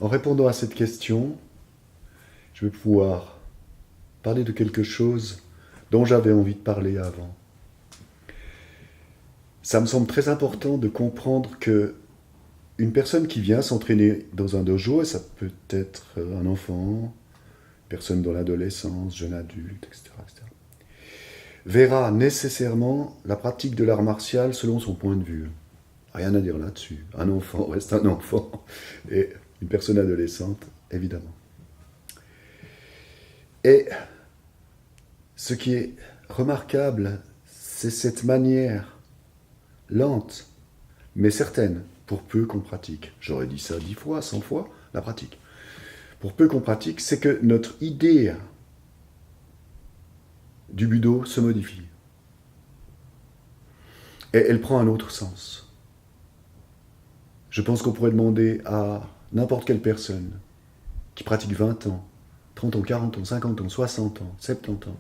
En répondant à cette question, je vais pouvoir parler de quelque chose dont j'avais envie de parler avant. Ça me semble très important de comprendre que une personne qui vient s'entraîner dans un dojo, et ça peut être un enfant, une personne dans l'adolescence, jeune adulte, etc., verra nécessairement la pratique de l'art martial selon son point de vue. Rien à dire là-dessus. Un enfant reste un enfant, et une personne adolescente, évidemment. Et ce qui est remarquable, c'est cette manière lente, mais certaine, pour peu qu'on pratique. J'aurais dit ça 10 fois, 100 fois, la pratique. Pour peu qu'on pratique, c'est que notre idée du budo se modifie. Et elle prend un autre sens. Je pense qu'on pourrait demander à n'importe quelle personne qui pratique 20 ans, 30 ans, 40 ans, 50 ans, 60 ans, 70 ans.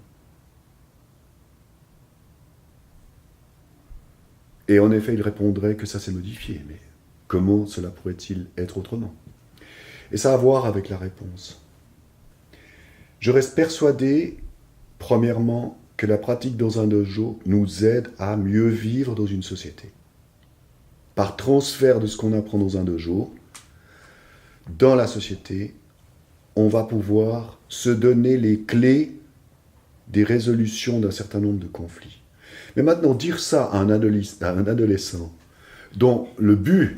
Et en effet, il répondrait que ça s'est modifié. Mais comment cela pourrait-il être autrement? Et ça a à voir avec la réponse. Je reste persuadé, premièrement, que la pratique dans un dojo nous aide à mieux vivre dans une société. Par transfert de ce qu'on apprend dans un dojo, dans la société, on va pouvoir se donner les clés des résolutions d'un certain nombre de conflits. Mais maintenant, dire ça à un adolescent dont le but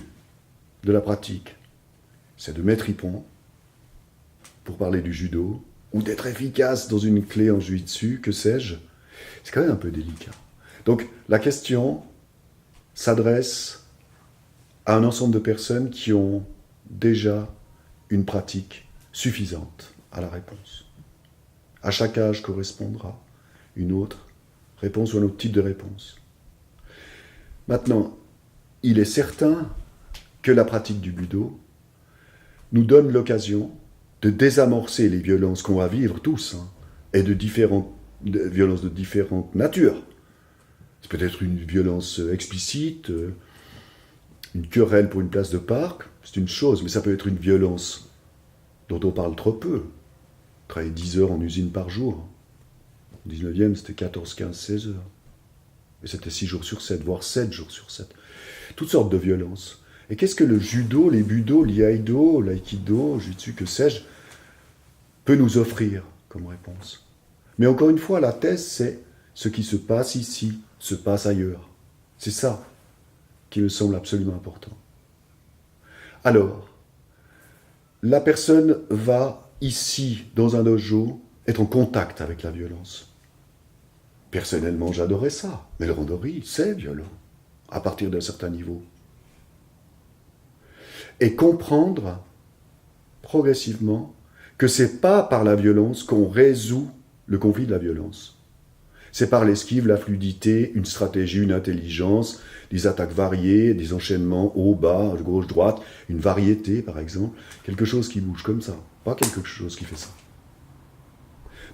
de la pratique, c'est de mettre ippon, pour parler du judo, ou d'être efficace dans une clé en jujitsu, que sais-je, c'est quand même un peu délicat. Donc la question s'adresse à un ensemble de personnes qui ont déjà une pratique suffisante à la réponse. À chaque âge correspondra une autre réponse ou un autre type de réponse. Maintenant, il est certain que la pratique du budo nous donne l'occasion de désamorcer les violences qu'on va vivre tous, et de violences de différentes natures. C'est peut-être une violence explicite, une querelle pour une place de parc, c'est une chose, mais ça peut être une violence dont on parle trop peu. Travailler 10 heures en usine par jour. Au 19e, c'était 14, 15, 16 heures. Et c'était 6 jours sur 7, voire 7 jours sur 7. Toutes sortes de violences. Et qu'est-ce que le judo, les budo, l'iaido, l'aïkido, jutsu, que sais-je, peut nous offrir comme réponse? Mais encore une fois, la thèse, c'est ce qui se passe ici, se passe ailleurs. C'est ça qui me semble absolument important. Alors, la personne va ici, dans un dojo, être en contact avec la violence. Personnellement, j'adorais ça. Mais le randori, c'est violent, à partir d'un certain niveau. Et comprendre, progressivement, que c'est pas par la violence qu'on résout le conflit de la violence. C'est par l'esquive, la fluidité, une stratégie, une intelligence, des attaques variées, des enchaînements haut, bas, gauche, droite, une variété par exemple, quelque chose qui bouge comme ça, pas quelque chose qui fait ça.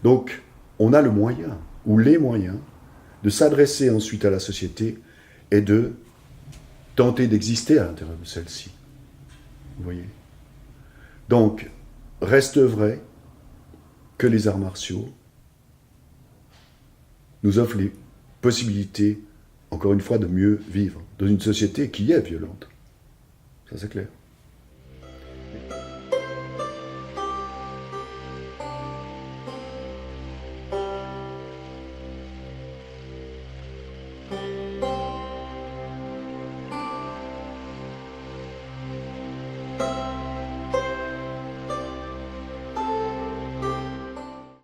Donc, on a le moyen, ou les moyens, de s'adresser ensuite à la société et de tenter d'exister à l'intérieur de celle-ci. Vous voyez? Donc, reste vrai que les arts martiaux nous offrent les possibilités, encore une fois, de mieux vivre dans une société qui est violente. Ça, c'est clair.